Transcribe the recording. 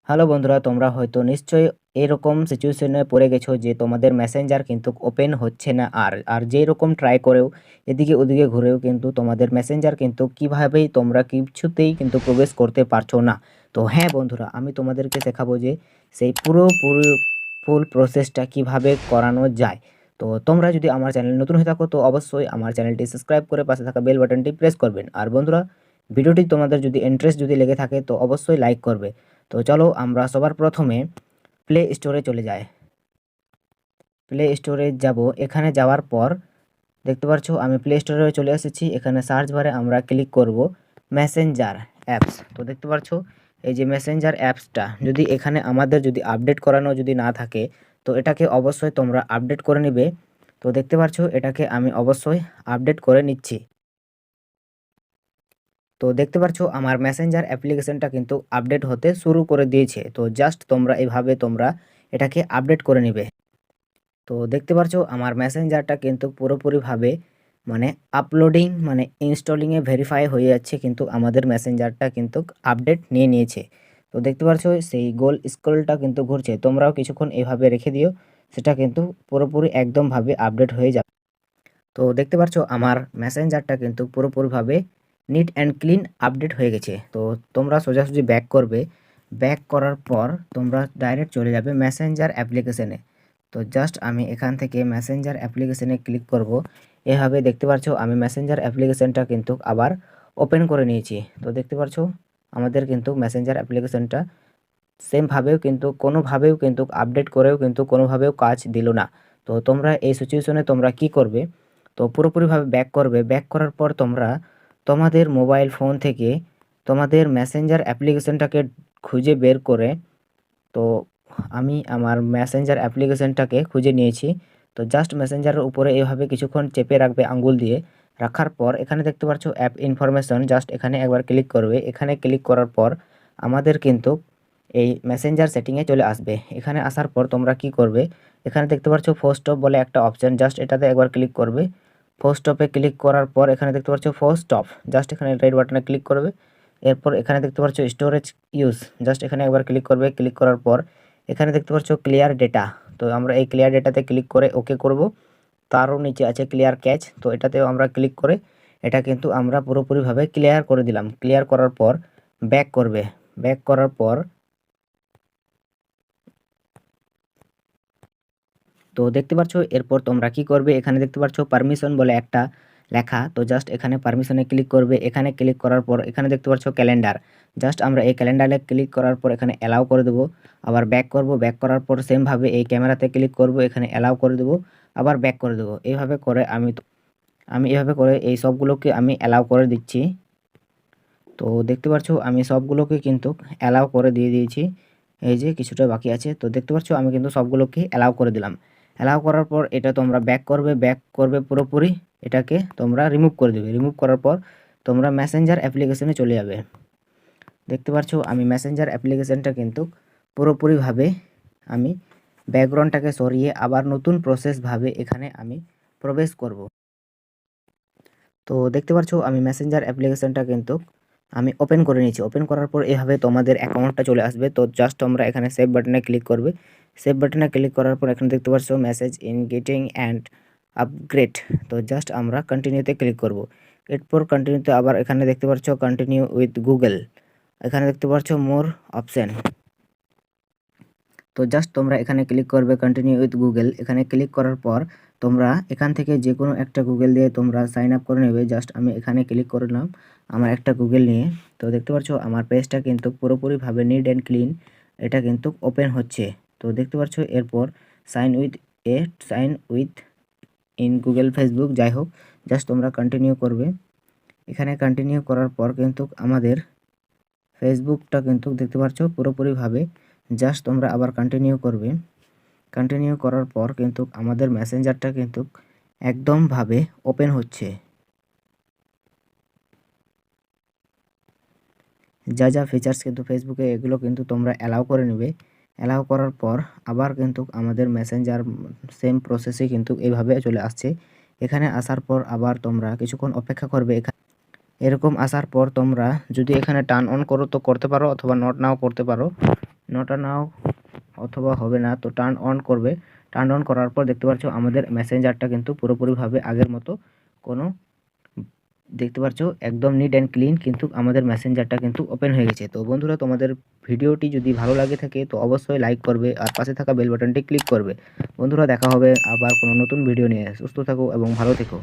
Hello বন্ধুরা, তোমরা হয়তো নিশ্চয়ই এরকম সিচুয়েশনে পড়ে গেছো যে তোমাদের মেসেঞ্জার কিন্তু ওপেন হচ্ছে না। আর যেই রকম ট্রাই করেও এদিকে ওদিকে ঘুরেও কিন্তু তোমাদের মেসেঞ্জার কিন্তু কিভাবেই তোমরা কিছুতেই কিন্তু প্রবেশ করতে পারছো না। তো হ্যাঁ বন্ধুরা, আমি তোমাদেরকে শেখাবো যে সেই পুরোপুরি ফুল প্রসেসটা কিভাবে করানো যায়। তো তোমরা যদি আমার চ্যানেল নতুন হয়ে থাকো তো অবশ্যই আমার চ্যানেলটি সাবস্ক্রাইব করে পাশে থাকা বেল বাটনটি প্রেস করবেন। আর বন্ধুরা, ভিডিওটি তোমাদের যদি ইন্টারেস্ট যদি লেগে থাকে তো অবশ্যই লাইক করবে। তো চলো আমরা সবার প্রথমে প্লে স্টোরে চলে যাই। প্লে স্টোরে যাব। এখানে যাওয়ার পর দেখতে পাচ্ছ আমি প্লে স্টোরে চলে এসেছি। এখানে সার্চ বারে আমরা ক্লিক করব মেসেঞ্জার অ্যাপস। তো দেখতে পাচ্ছ এই যে মেসেঞ্জার অ্যাপসটা যদি এখানে আমাদের যদি আপডেট করানো যদি না থাকে তো এটাকে অবশ্যই তোমরা আপডেট করে নিবে। তো দেখতে পাচ্ছ এটাকে আমি অবশ্যই আপডেট করে নিচ্ছি। তো দেখতে পাচ্ছ আমার মেসেঞ্জার অ্যাপ্লিকেশনটা কিন্তু আপডেট হতে শুরু করে দিয়েছে। তো জাস্ট তোমরা এভাবে তোমরা এটাকে আপডেট করে নিবে। তো দেখতে পাচ্ছ আমার মেসেঞ্জারটা কিন্তু পুরোপুরিভাবে মানে আপলোডিং মানে ইনস্টলিংয়ে ভেরিফাই হয়ে যাচ্ছে, কিন্তু আমাদের মেসেঞ্জারটা কিন্তু আপডেট নিয়ে নিয়েছে। তো দেখতে পাচ্ছ সেই গোল স্ক্রলটা কিন্তু ঘুরছে, তোমরাও কিছুক্ষণ এভাবে রেখে দিও, সেটা কিন্তু পুরোপুরি একদমভাবে আপডেট হয়ে যাবে। তো দেখতে পাচ্ছ আমার মেসেঞ্জারটা কিন্তু পুরোপুরিভাবে নিট অ্যান্ড ক্লিন আপডেট হয়ে গেছে। তো তোমরা সোজাসুজি ব্যাক করবে। ব্যাক করার পর তোমরা ডাইরেক্ট চলে যাবে মেসেঞ্জার অ্যাপ্লিকেশনে। তো জাস্ট আমি এখান থেকে মেসেঞ্জার অ্যাপ্লিকেশনে ক্লিক করব। এভাবে দেখতে পাচ্ছ আমি মেসেঞ্জার অ্যাপ্লিকেশনটা কিন্তু আবার ওপেন করে নিয়েছি। তো দেখতে পাচ্ছ আমাদের কিন্তু মেসেঞ্জার অ্যাপ্লিকেশনটা সেমভাবেও কিন্তু কোনোভাবেও কিন্তু আপডেট করেও কিন্তু কোনোভাবেও কাজ দিল না। তো তোমরা এই সিচুয়েশনে তোমরা কি করবে, তো পুরোপুরিভাবে ব্যাক করবে। ব্যাক করার পর তোমরা তোমাদের মোবাইল ফোন থেকে তোমাদের মেসেঞ্জার অ্যাপ্লিকেশনটাকে খুঁজে বের করে, তো আমি আমার মেসেঞ্জার অ্যাপ্লিকেশনটাকে খুঁজে নিয়েছি। তো জাস্ট মেসেঞ্জারের উপরে এভাবে কিছুক্ষণ চেপে রাখবে আঙ্গুল দিয়ে। রাখার পর এখানে দেখতে পাচ্ছ অ্যাপ ইনফরমেশন, জাস্ট এখানে একবার ক্লিক করবে। এখানে ক্লিক করার পর আমাদের কিন্তু এই মেসেঞ্জার সেটিংয়ে চলে আসবে। এখানে আসার পর তোমরা কি করবে, এখানে দেখতে পাচ্ছ ফোর্স স্টপ বলে একটা অপশন, জাস্ট এটাতে একবার ক্লিক করবে। ফোর্স স্টপে ক্লিক করার পর এখানে দেখতে পাচ্ছ ফোর্স স্টপ, জাস্ট এখানে রাইট বাটনে ক্লিক করবে। এরপর এখানে দেখতে পাচ্ছ স্টোরেজ ইউজ, জাস্ট এখানে একবার ক্লিক করবে। ক্লিক করার পর এখানে দেখতে পাচ্ছ ক্লিয়ার ডেটা, তো আমরা এই ক্লিয়ার ডেটাতে ক্লিক করে ওকে করব। তারও নিচে আছে ক্লিয়ার ক্যাচ, তো এটাতেও আমরা ক্লিক করে এটা কিন্তু আমরা পুরোপুরিভাবে ক্লিয়ার করে দিলাম। ক্লিয়ার করার পর ব্যাক করবে। ব্যাক করার পর তো দেখতে পাচ্ছ এরপর তোমরা কি করবে, এখানে দেখতে পাচ্ছ পারমিশন বলে একটা লেখা, তো জাস্ট এখানে পারমিশনে ক্লিক করবে। এখানে ক্লিক করার পর এখানে দেখতে পাচ্ছ ক্যালেন্ডার, জাস্ট আমরা এই ক্যালেন্ডারে ক্লিক করার পর এখানে অ্যালাউ করে দেবো। আবার ব্যাক করব। ব্যাক করার পর সেমভাবে এই ক্যামেরাতে ক্লিক করব, এখানে অ্যালাউ করে দেবো, আবার ব্যাক করে দেবো। এইভাবে করে আমি এভাবে করে এই সবগুলোকে আমি অ্যালাউ করে দিচ্ছি। তো দেখতে পাচ্ছ আমি সবগুলোকে কিন্তু অ্যালাউ করে দিয়ে দিয়েছি। এই যে কিছুটা বাকি আছে, তো দেখতে পাচ্ছ আমি কিন্তু সবগুলোকে অ্যালাউ করে দিলাম। অ্যালাউ করার পর এটা তোমরা ব্যাক করবে। ব্যাক করবে পুরোপুরি, এটাকে তোমরা রিমুভ করে দেবে। রিমুভ করার পর তোমরা মেসেঞ্জার অ্যাপ্লিকেশনে চলে যাবে। দেখতে পাচ্ছ আমি মেসেঞ্জার অ্যাপ্লিকেশনটা কিন্তু পুরোপুরিভাবে আমি ব্যাকগ্রাউন্ডটাকে সরিয়ে আবার নতুন প্রসেসভাবে এখানে আমি প্রবেশ করব। তো দেখতে পাচ্ছ আমি মেসেঞ্জার অ্যাপ্লিকেশনটা কিন্তু আমি ওপেন করে নিয়েছি। ওপেন করার পর এভাবে তোমাদের অ্যাকাউন্টটা চলে আসবে। তো জাস্ট তোমরা এখানে সেভ বাটনে ক্লিক করবে। সেভ বাটনে ক্লিক করার পর এখানে দেখতে পাচ্ছ message in getting and upgrade, তো জাস্ট আমরা কন্টিনিউতে ক্লিক করব। এরপর কন্টিনিউতে আবার এখানে দেখতে পাচ্ছ কন্টিনিউ উইথ গুগল, এখানে দেখতে পাচ্ছ মোর অপশান, তো জাস্ট তোমরা এখানে ক্লিক করবে কন্টিনিউ উইথ গুগল। এখানে ক্লিক করার পর তোমরা এখান থেকে যে কোনো একটা গুগল দিয়ে তোমরা সাইন আপ করে নেবে। জাস্ট আমি এখানে ক্লিক করলাম আমার একটা গুগল নিয়ে। তো দেখতে পাচ্ছ আমার পেজটা কিন্তু পুরোপুরিভাবে নিট অ্যান্ড ক্লিন এটা কিন্তু ওপেন হচ্ছে। তো দেখতে পাচ্ছ এরপর sign with in Google Facebook, যাই হোক জাস্ট তোমরা কন্টিনিউ করবে। এখানে কন্টিনিউ করার পর কিন্তু আমাদের ফেসবুকটা কিন্তু দেখতে পাচ্ছ পুরোপুরিভাবে, জাস্ট তোমরা আবার কন্টিনিউ করবে। কন্টিনিউ করার পর কিন্তু আমাদের মেসেঞ্জারটা কিন্তু একদমভাবে ওপেন হচ্ছে। যা যা ফিচার্স কিন্তু ফেসবুকে এগুলো কিন্তু তোমরা অ্যালাউ করে নেবে। অ্যালাউ করার পর আবার কিন্তু আমাদের মেসেঞ্জার সেম প্রসেসে কিন্তু এইভাবে চলে আসছে। এখানে আসার পর আবার তোমরা কিছুক্ষণ অপেক্ষা করবে। এরকম আসার পর তোমরা যদি এখানে টার্ন অন করো তো করতে পারো, অথবা নট নাও করতে পারো। নটা নাও অথবা হবে না, তো টার্ন অন করবে। টার্ন অন করার পর দেখতে পাচ্ছ আমাদের মেসেঞ্জারটা কিন্তু পুরোপুরিভাবে আগের মতো কোনো দেখতে পাচ্ছ একদম নিট অ্যান্ড ক্লিন কিন্তু আমাদের মেসেঞ্জারটা কিন্তু ওপেন হয়ে গেছে। তো বন্ধুরা, তোমাদের ভিডিওটি যদি ভালো লাগে থাকে তো অবশ্যই লাইক করবে আর পাশে থাকা বেল বাটনটি ক্লিক করবে। বন্ধুরা, দেখা হবে আবার কোনো নতুন ভিডিও নিয়ে। সুস্থ থাকো এবং ভালো থেকো।